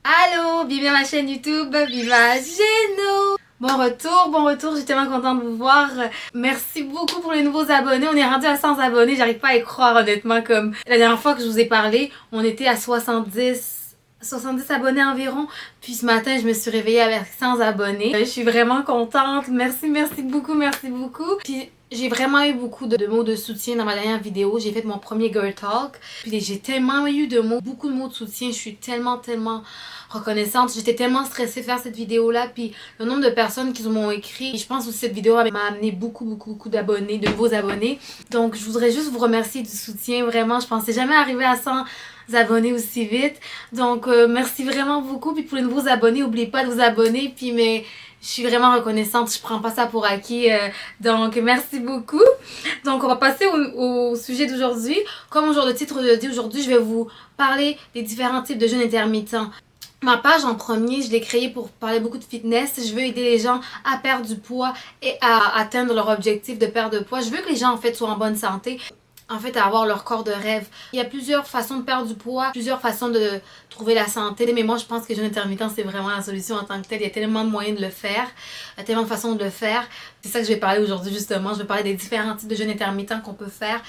Allô, bienvenue à ma chaîne YouTube, Viva Geno! Bon retour, je suis tellement contente de vous voir. Merci beaucoup pour les nouveaux abonnés. On est rendu à 100 abonnés, j'arrive pas à y croire honnêtement. Comme la dernière fois que je vous ai parlé, on était à 70 abonnés environ. Puis ce matin, je me suis réveillée avec 100 abonnés. Je suis vraiment contente. Merci beaucoup. Puis j'ai vraiment eu beaucoup de mots de soutien dans ma dernière vidéo. J'ai fait mon premier Girl Talk. Puis j'ai tellement eu de mots, beaucoup de mots de soutien. Je suis tellement reconnaissante. J'étais tellement stressée de faire cette vidéo-là. Puis le nombre de personnes qui m'ont écrit. Je pense aussi que cette vidéo m'a amené beaucoup d'abonnés, de nouveaux abonnés. Donc je voudrais juste vous remercier du soutien. Vraiment, je pensais jamais arriver à 100 abonnés aussi vite. Donc merci vraiment beaucoup. Puis pour les nouveaux abonnés, n'oubliez pas de vous abonner. Puis mais je suis vraiment reconnaissante, je prends pas ça pour acquis. Donc merci beaucoup. Donc on va passer au sujet d'aujourd'hui. Comme le titre le dit aujourd'hui, je vais vous parler des différents types de jeûnes intermittents. Ma page en premier, je l'ai créée pour parler beaucoup de fitness. Je veux aider les gens à perdre du poids et à atteindre leur objectif de perdre de poids. Je veux que les gens en fait soient en bonne santé. En fait, à avoir leur corps de rêve. Il y a plusieurs façons de perdre du poids, plusieurs façons de trouver la santé. Mais moi, je pense que le jeûne intermittent, c'est vraiment la solution en tant que telle. Il y a tellement de moyens de le faire, il y a tellement de façons de le faire. C'est ça que je vais parler aujourd'hui, justement. Je vais parler des différents types de jeûne intermittent qu'on peut faire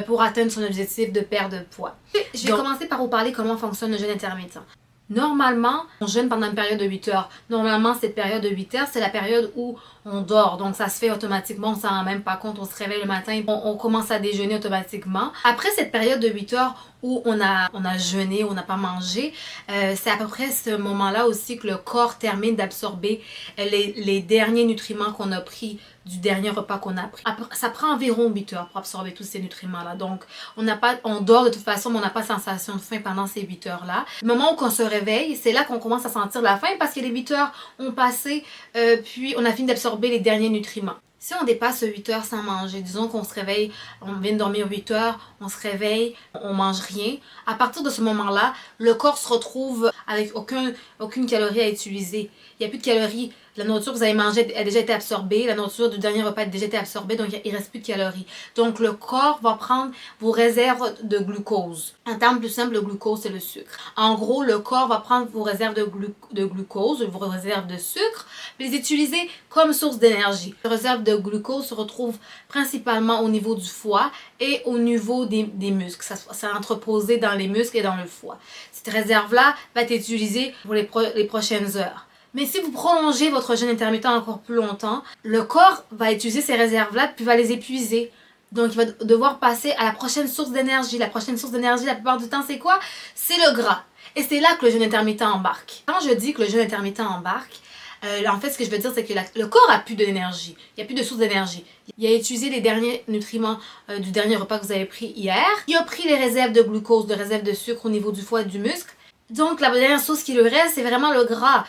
pour atteindre son objectif de perdre de poids. Je vais commencer par vous parler comment fonctionne le jeûne intermittent. Normalement, on jeûne pendant une période de 8 heures. Normalement, cette période de 8 heures, c'est la période où on dort. Donc, ça se fait automatiquement. On s'en rend même pas compte. On se réveille le matin, on commence à déjeuner automatiquement. Après cette période de 8 heures où on a jeûné, on n'a pas mangé, c'est à peu près ce moment-là aussi que le corps termine d'absorber les derniers nutriments qu'on a pris du dernier repas qu'on a pris. Ça prend environ 8 heures pour absorber tous ces nutriments-là. Donc, on dort de toute façon, mais on n'a pas sensation de faim pendant ces 8 heures-là. Le moment où on se réveille, c'est là qu'on commence à sentir la faim parce que les 8 heures ont passé, puis on a fini d'absorber les derniers nutriments. Si on dépasse 8 heures sans manger, disons qu'on se réveille, on vient de dormir 8 heures, on se réveille, on mange rien, à partir de ce moment-là, le corps se retrouve avec aucune calorie à utiliser. Il n'y a plus de calories. La nourriture que vous avez mangée a déjà été absorbée, la nourriture du dernier repas a déjà été absorbée, donc il ne reste plus de calories. Donc le corps va prendre vos réserves de glucose. En termes plus simples, le glucose, c'est le sucre. En gros, le corps va prendre vos réserves de glucose, vos réserves de sucre, et les utiliser comme source d'énergie. Les réserves de glucose se retrouvent principalement au niveau du foie et au niveau des muscles. Ça est entreposé dans les muscles et dans le foie. Cette réserve-là va être utilisée pour les prochaines heures. Mais si vous prolongez votre jeûne intermittent encore plus longtemps, le corps va utiliser ces réserves-là puis va les épuiser. Donc, il va devoir passer à la prochaine source d'énergie. La prochaine source d'énergie, la plupart du temps, c'est quoi? C'est le gras. Et c'est là que le jeûne intermittent embarque. Quand je dis que le jeûne intermittent embarque, en fait, ce que je veux dire, c'est que le corps a plus d'énergie. Il n'y a plus de source d'énergie. Il a utilisé les derniers nutriments du dernier repas que vous avez pris hier. Il a pris les réserves de glucose, de réserves de sucre au niveau du foie et du muscle. Donc, la dernière source qui lui reste, c'est vraiment le gras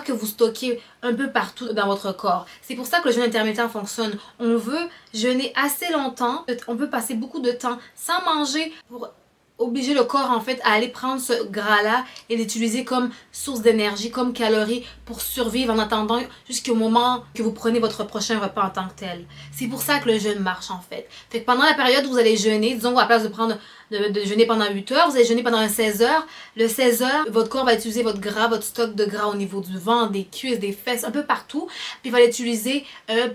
que vous stockez un peu partout dans votre corps. C'est pour ça que le jeûne intermittent fonctionne. On veut jeûner assez longtemps, on peut passer beaucoup de temps sans manger pour obliger le corps en fait à aller prendre ce gras-là et l'utiliser comme source d'énergie, comme calorie pour survivre en attendant jusqu'au moment que vous prenez votre prochain repas en tant que tel. C'est pour ça que le jeûne marche en fait. Fait que pendant la période où vous allez jeûner, disons à la place de jeûner pendant 8 heures, vous allez jeûner pendant 16 heures. Le 16 heures, votre corps va utiliser votre gras, votre stock de gras au niveau du ventre, des cuisses, des fesses, un peu partout. Puis il va l'utiliser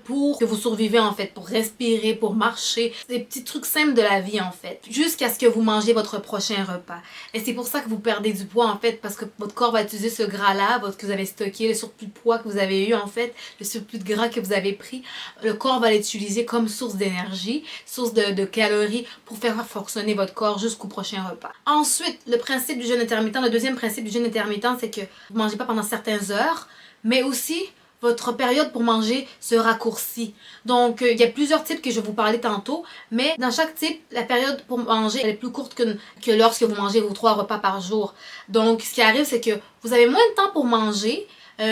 pour que vous survivez en fait, pour respirer, pour marcher. Des petits trucs simples de la vie en fait. Jusqu'à ce que vous mangez votre prochain repas. Et c'est pour ça que vous perdez du poids en fait, parce que votre corps va utiliser ce gras-là, que vous avez stocké, le surplus de poids que vous avez eu en fait, le surplus de gras que vous avez pris. Le corps va l'utiliser comme source d'énergie, source de calories pour faire fonctionner votre corps jusqu'au prochain repas. Ensuite, le principe du jeûne intermittent, le deuxième principe du jeûne intermittent, c'est que vous ne mangez pas pendant certaines heures, mais aussi votre période pour manger se raccourcit. Donc, il y a plusieurs types que je vais vous parler tantôt, mais dans chaque type, la période pour manger elle est plus courte que lorsque vous mangez vos 3 repas par jour. Donc, ce qui arrive, c'est que vous avez moins de temps pour manger,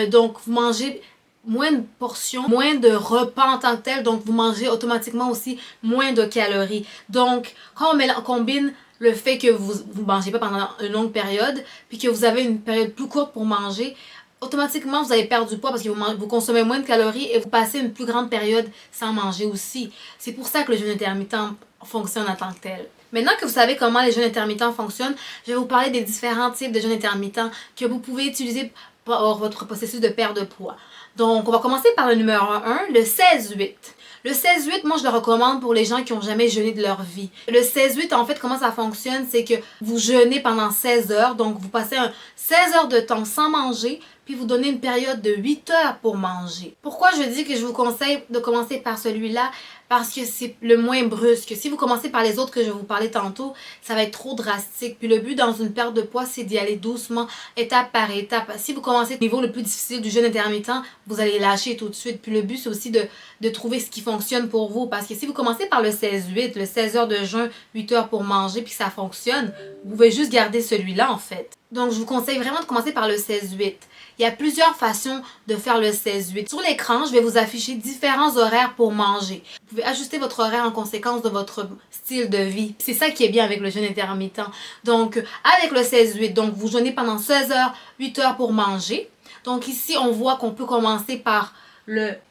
donc vous mangez moins de portions, moins de repas en tant que tel, donc vous mangez automatiquement aussi moins de calories. Donc, quand on combine le fait que vous ne mangez pas pendant une longue période, puis que vous avez une période plus courte pour manger, automatiquement vous allez perdre du poids parce que vous consommez moins de calories et vous passez une plus grande période sans manger aussi. C'est pour ça que le jeûne intermittent fonctionne en tant que tel. Maintenant que vous savez comment les jeûnes intermittents fonctionnent, je vais vous parler des différents types de jeûnes intermittents que vous pouvez utiliser pour votre processus de perte de poids. Donc, on va commencer par le numéro 1, le 16-8. Le 16-8, moi, je le recommande pour les gens qui n'ont jamais jeûné de leur vie. Le 16-8, en fait, comment ça fonctionne, c'est que vous jeûnez pendant 16 heures. Donc, vous passez 16 heures de temps sans manger, puis vous donnez une période de 8 heures pour manger. Pourquoi je dis que je vous conseille de commencer par celui-là? Parce que c'est le moins brusque. Si vous commencez par les autres que je vais vous parler tantôt, ça va être trop drastique. Puis le but dans une perte de poids, c'est d'y aller doucement, étape par étape. Si vous commencez au niveau le plus difficile du jeûne intermittent, vous allez lâcher tout de suite. Puis le but, c'est aussi de trouver ce qui fonctionne pour vous. Parce que si vous commencez par le 16-8, le 16 heures de jeûne, 8 heures pour manger, puis que ça fonctionne, vous pouvez juste garder celui-là en fait. Donc, je vous conseille vraiment de commencer par le 16-8. Il y a plusieurs façons de faire le 16-8. Sur l'écran, je vais vous afficher différents horaires pour manger. Vous pouvez ajuster votre horaire en conséquence de votre style de vie. C'est ça qui est bien avec le jeûne intermittent. Donc, avec le 16-8, donc vous jeûnez pendant 16 heures, 8 heures pour manger. Donc ici, on voit qu'on peut commencer par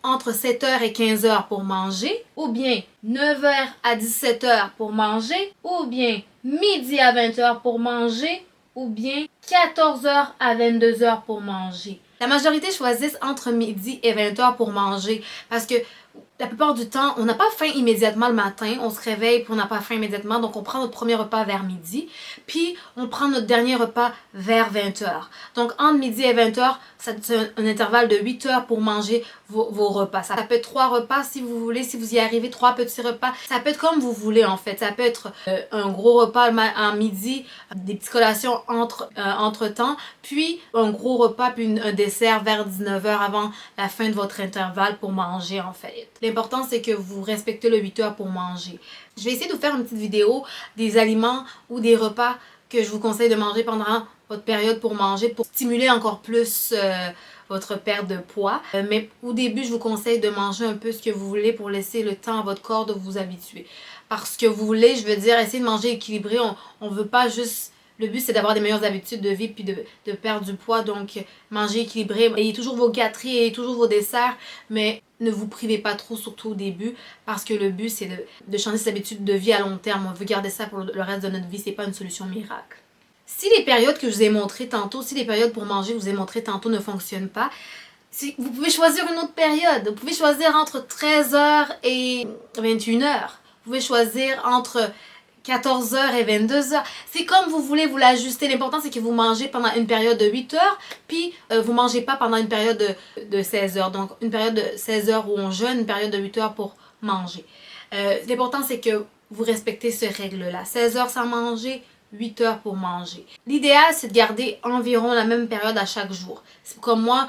entre 7 heures et 15 heures pour manger, ou bien 9 heures à 17 heures pour manger, ou bien midi à 20 heures pour manger, ou bien 14 heures à 22 heures pour manger. La majorité choisissent entre midi et 20 heures pour manger parce que la plupart du temps, on n'a pas faim immédiatement le matin, on se réveille puis on n'a pas faim immédiatement, donc on prend notre premier repas vers midi, puis on prend notre dernier repas vers 20 heures. Donc entre midi et 20 heures, c'est un intervalle de 8 heures pour manger vos repas. Ça peut être 3 repas si vous voulez, si vous y arrivez, 3 petits repas. Ça peut être comme vous voulez en fait. Ça peut être un gros repas en midi, des petites collations entre temps, puis un gros repas, puis un dessert vers 19 heures avant la fin de votre intervalle pour manger en fait. L'important, c'est que vous respectez le 8 heures pour manger. Je vais essayer de vous faire une petite vidéo des aliments ou des repas que je vous conseille de manger pendant votre période pour manger pour stimuler encore plus votre perte de poids. Mais au début, je vous conseille de manger un peu ce que vous voulez pour laisser le temps à votre corps de vous habituer. Parce que vous voulez, je veux dire, essayer de manger équilibré. On veut pas juste... Le but, c'est d'avoir des meilleures habitudes de vie puis de perdre du poids. Donc, manger équilibré. Ayez toujours vos gâteries, ayez toujours vos desserts, mais ne vous privez pas trop, surtout au début, parce que le but, c'est de changer ses habitudes de vie à long terme. On veut garder ça pour le reste de notre vie. C'est pas une solution miracle. Si les périodes que je vous ai montrées tantôt, si les périodes pour manger que je vous ai montrées tantôt ne fonctionnent pas, vous pouvez choisir une autre période. Vous pouvez choisir entre 13 heures et 21 heures. Vous pouvez choisir entre 14 heures et 22 heures. C'est comme vous voulez, vous l'ajustez. L'important, c'est que vous mangez pendant une période de 8 heures, puis vous ne mangez pas pendant une période de 16 heures. Donc, une période de 16 heures où on jeûne, une période de 8 heures pour manger. L'important, c'est que vous respectez ces règles-là. 16 heures sans manger, 8 heures pour manger. L'idéal, c'est de garder environ la même période à chaque jour. C'est comme moi,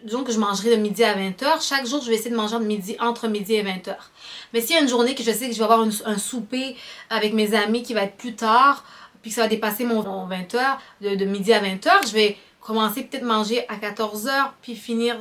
disons que je mangerai de midi à 20 heures. Chaque jour, je vais essayer de manger entre midi et 20 heures. Mais s'il y a une journée que je sais que je vais avoir un souper avec mes amis qui va être plus tard, puis que ça va dépasser mon 20 heures, de midi à 20 heures, je vais commencer peut-être manger à 14 heures, puis finir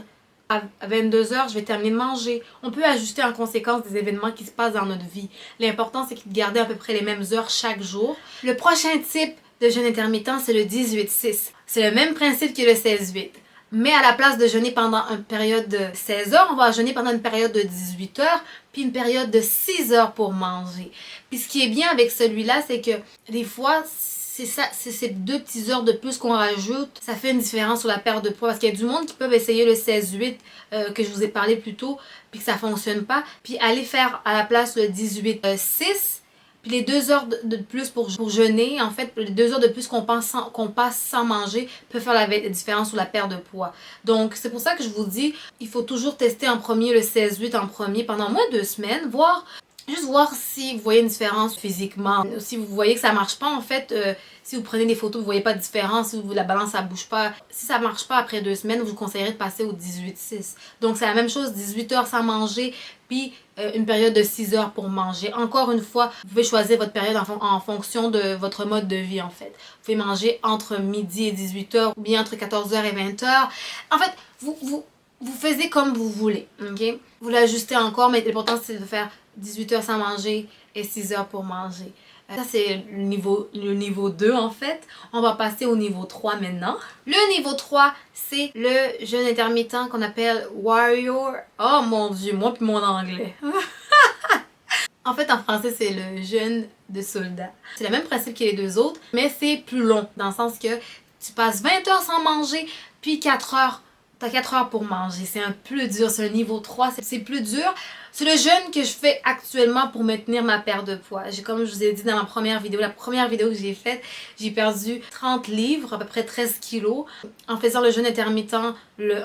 à 22 heures, je vais terminer de manger. On peut ajuster en conséquence des événements qui se passent dans notre vie. L'important, c'est de garder à peu près les mêmes heures chaque jour. Le prochain type de jeûne intermittent, c'est le 18-6. C'est le même principe que le 16-8. Mais à la place de jeûner pendant une période de 16 heures, on va jeûner pendant une période de 18 heures, puis une période de 6 heures pour manger. Puis ce qui est bien avec celui-là, c'est que des fois, c'est ces 2 petites heures de plus qu'on rajoute, ça fait une différence sur la perte de poids. Parce qu'il y a du monde qui peuvent essayer le 16-8 que je vous ai parlé plus tôt, puis que ça fonctionne pas. Puis aller faire à la place le 18-6, puis les 2 heures de plus pour jeûner, en fait, les 2 heures de plus qu'on passe sans manger peuvent faire la différence sur la perte de poids. Donc, c'est pour ça que je vous dis, il faut toujours tester en premier le 16-8 en premier pendant au moins 2 semaines, juste voir si vous voyez une différence physiquement. Si vous voyez que ça marche pas, en fait, si vous prenez des photos, vous voyez pas de différence, si la balance ça bouge pas. Si ça marche pas après 2 semaines, je vous conseillerais de passer au 18-6. Donc c'est la même chose, 18 heures sans manger, puis une période de 6 heures pour manger. Encore une fois, vous pouvez choisir votre période en fonction de votre mode de vie en fait. Vous pouvez manger entre midi et 18 heures ou bien entre 14 heures et 20 heures. En fait, vous faisiez comme vous voulez, ok? Vous l'ajustez encore, mais l'important c'est de faire 18 heures sans manger et 6 heures pour manger. Ça, c'est le niveau 2 en fait. On va passer au niveau 3 maintenant. Le niveau 3, c'est le jeûne intermittent qu'on appelle Warrior. Oh mon dieu, moi puis mon anglais. En fait, en français, c'est le jeûne de soldat. C'est le même principe que les deux autres, mais c'est plus long, dans le sens que tu passes 20 heures sans manger, puis 4 heures. T'as 4 heures pour manger. C'est un plus dur, c'est un niveau 3, c'est plus dur. C'est le jeûne que je fais actuellement pour maintenir ma perte de poids. Comme je vous ai dit dans ma première vidéo, la première vidéo que j'ai faite, j'ai perdu 30 livres, à peu près 13 kilos, en faisant le jeûne intermittent, un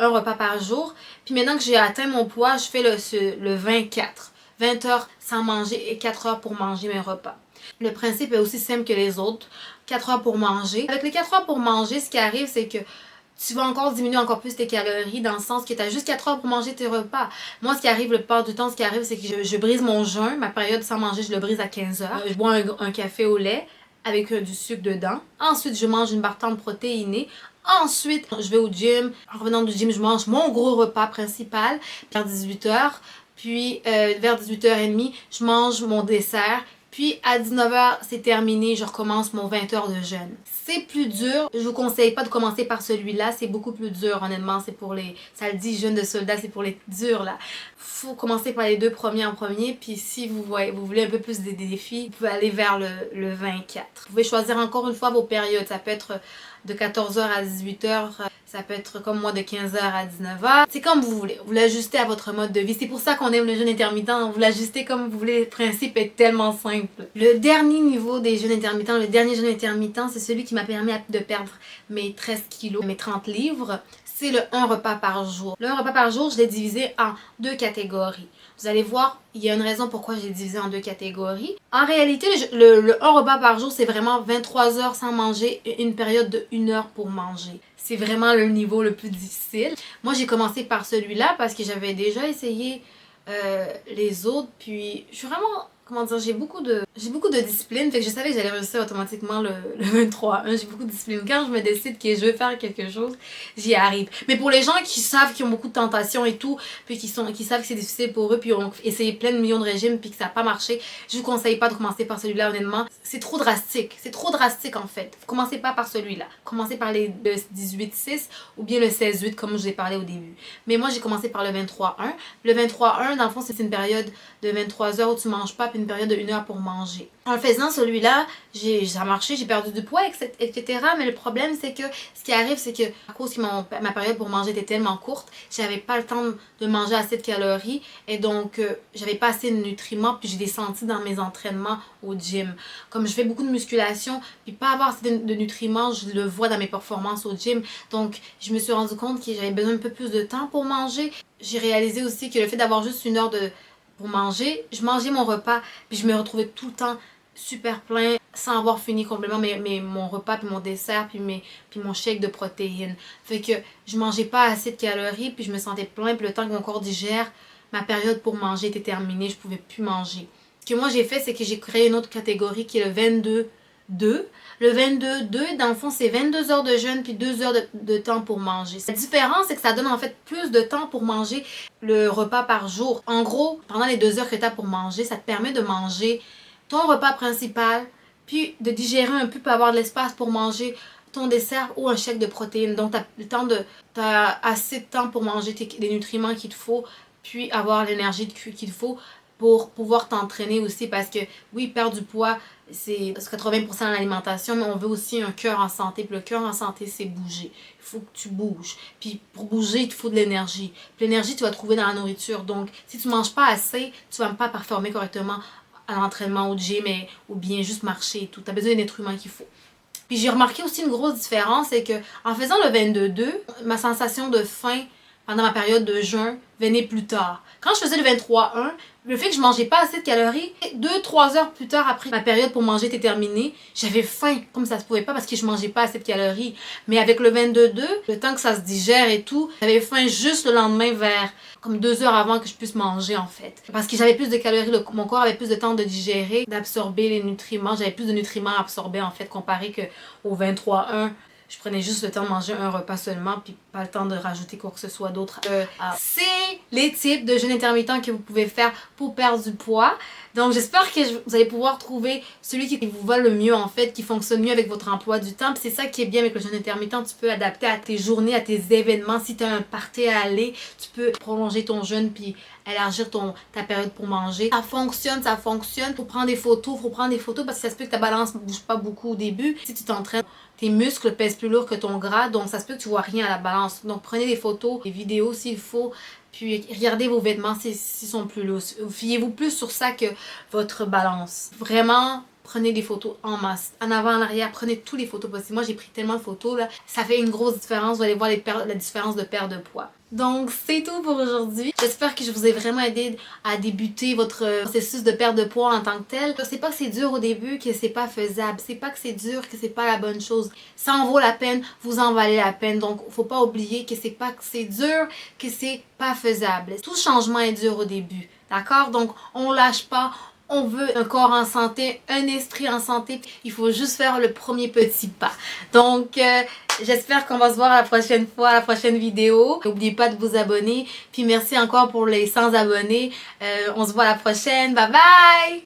repas par jour. Puis maintenant que j'ai atteint mon poids, je fais le 24. 20 heures sans manger et 4 heures pour manger mes repas. Le principe est aussi simple que les autres. 4 heures pour manger. Avec les 4 heures pour manger, ce qui arrive, c'est que tu vas encore diminuer encore plus tes calories dans le sens que tu as juste 4 heures pour manger tes repas. Moi, ce qui arrive le plupart du temps, ce qui arrive, c'est que je brise mon jeûn. Ma période sans manger, je le brise à 15 heures. Je bois un café au lait avec du sucre dedans. Ensuite, je mange une barre de protéinée. Ensuite, je vais au gym. En revenant du gym, je mange mon gros repas principal vers 18 heures. Puis vers 18h30, je mange mon dessert. Puis à 19h, c'est terminé, je recommence mon 20 heures de jeûne. C'est plus dur, je vous conseille pas de commencer par celui-là, c'est beaucoup plus dur honnêtement, c'est pour les, ça le dit jeûne de soldat, c'est pour les durs là. Faut commencer par les deux premiers en premier, puis si vous voulez un peu plus des défis, vous pouvez aller vers le 24. Vous pouvez choisir encore une fois vos périodes, ça peut être de 14h à 18h, ça peut être comme moi de 15h à 19h. C'est comme vous voulez. Vous l'ajustez à votre mode de vie. C'est pour ça qu'on aime le jeûne intermittent. Vous l'ajustez comme vous voulez. Le principe est tellement simple. Le dernier niveau des jeûnes intermittents, le dernier jeûne intermittent, c'est celui qui m'a permis de perdre mes 13 kilos, mes 30 livres. C'est le 1 repas par jour. Le 1 repas par jour, je l'ai divisé en 2 catégories. Vous allez voir, il y a une raison pourquoi j'ai divisé en 2 catégories. En réalité, le 1 repas par jour, c'est vraiment 23 heures sans manger et une période de 1 heure pour manger. C'est vraiment le niveau le plus difficile. Moi, j'ai commencé par celui-là parce que j'avais déjà essayé les autres. Puis, je suis vraiment... Comment dire, j'ai beaucoup de discipline, fait que je savais que j'allais réussir automatiquement le 23-1. J'ai beaucoup de discipline. Quand je me décide que je veux faire quelque chose, j'y arrive. Mais pour les gens qui savent qu'ils ont beaucoup de tentations et tout, puis qui savent que c'est difficile pour eux, puis ont essayé plein de millions de régimes, puis que ça n'a pas marché, je vous conseille pas de commencer par celui-là, honnêtement. C'est trop drastique. C'est trop drastique, en fait. Commencez pas par celui-là. Commencez par le 18-6 ou bien le 16-8, comme je vous ai parlé au début. Mais moi, j'ai commencé par le 23-1. Le 23-1, dans le fond, c'est une période de 23 heures où tu manges pas, une période de 1 heure pour manger. En le faisant celui-là, ça a marché, j'ai perdu du poids, etc. Mais le problème, c'est que ce qui arrive, c'est que à cause que ma période pour manger était tellement courte, j'avais pas le temps de manger assez de calories et donc j'avais pas assez de nutriments, puis je l'ai senti dans mes entraînements au gym. Comme je fais beaucoup de musculation, puis pas avoir assez de nutriments, je le vois dans mes performances au gym. Donc je me suis rendu compte que j'avais besoin un peu plus de temps pour manger. J'ai réalisé aussi que le fait d'avoir juste 1 heure pour manger, je mangeais mon repas, puis je me retrouvais tout le temps super plein, sans avoir fini complètement mon repas, puis mon dessert, puis mon shake de protéines. Fait que je mangeais pas assez de calories, puis je me sentais plein, puis le temps que mon corps digère, ma période pour manger était terminée, je pouvais plus manger. Ce que moi j'ai fait, c'est que j'ai créé une autre catégorie qui est le 22-2. Le 22-2, dans le fond, c'est 22 heures de jeûne puis 2 heures de temps pour manger. La différence, c'est que ça donne en fait plus de temps pour manger le repas par jour. En gros, pendant les 2 heures que tu as pour manger, ça te permet de manger ton repas principal, puis de digérer un peu, puis avoir de l'espace pour manger ton dessert ou un shake de protéines. Donc, tu as assez de temps pour manger les nutriments qu'il te faut, puis avoir l'énergie qu'il te faut pour pouvoir t'entraîner aussi, parce que oui, perdre du poids, c'est 80% de l'alimentation, mais on veut aussi un cœur en santé. Puis le cœur en santé, c'est bouger. Il faut que tu bouges. Puis pour bouger, il te faut de l'énergie. Puis l'énergie, tu vas trouver dans la nourriture. Donc, si tu manges pas assez, tu vas pas performer correctement à l'entraînement, au gym, ou bien juste marcher et tout. Tu as besoin des nutriments qu'il faut. Puis j'ai remarqué aussi une grosse différence, c'est que en faisant le 22-2, ma sensation de faim pendant ma période de jeûne venait plus tard. Quand je faisais le 23-1, le fait que je mangeais pas assez de calories, 2-3 heures plus tard après ma période pour manger était terminée, j'avais faim comme ça se pouvait pas parce que je mangeais pas assez de calories. Mais avec le 22-2, le temps que ça se digère et tout, j'avais faim juste le lendemain vers comme 2 heures avant que je puisse manger en fait. Parce que j'avais plus de calories, mon corps avait plus de temps de digérer, d'absorber les nutriments, j'avais plus de nutriments à absorber en fait comparé qu'au 23-1. je prenais juste le temps de manger un repas seulement, puis pas le temps de rajouter quoi que ce soit d'autre. C'est les types de jeûne intermittent que vous pouvez faire pour perdre du poids. Donc j'espère que vous allez pouvoir trouver celui qui vous va le mieux en fait, qui fonctionne mieux avec votre emploi du temps. Puis c'est ça qui est bien avec le jeûne intermittent, tu peux adapter à tes journées, à tes événements. Si tu as un party à aller, tu peux prolonger ton jeûne puis élargir ta période pour manger. Ça fonctionne, ça fonctionne. Faut prendre des photos parce que ça se peut que ta balance ne bouge pas beaucoup au début. Si tu t'entraînes, tes muscles pèsent plus lourd que ton gras, donc ça se peut que tu vois rien à la balance. Donc prenez des photos, des vidéos s'il faut. Puis regardez vos vêtements s'ils sont plus lourds. Fiez-vous plus sur ça que votre balance. Vraiment, prenez des photos en masse. En avant, en arrière, prenez toutes les photos possibles. Moi, j'ai pris tellement de photos, là. Ça fait une grosse différence. Vous allez voir la différence de perte de poids. Donc, c'est tout pour aujourd'hui. J'espère que je vous ai vraiment aidé à débuter votre processus de perte de poids en tant que tel. C'est pas que c'est dur au début, que c'est pas faisable. C'est pas que c'est dur, que c'est pas la bonne chose. Ça en vaut la peine, vous en valez la peine. Donc, faut pas oublier que c'est pas que c'est dur, que c'est pas faisable. Tout changement est dur au début. D'accord? Donc, on lâche pas. On veut un corps en santé, un esprit en santé. Il faut juste faire le premier petit pas. Donc, j'espère qu'on va se voir la prochaine fois, à la prochaine vidéo. N'oubliez pas de vous abonner. Puis merci encore pour les 100 abonnés. On se voit à la prochaine. Bye bye!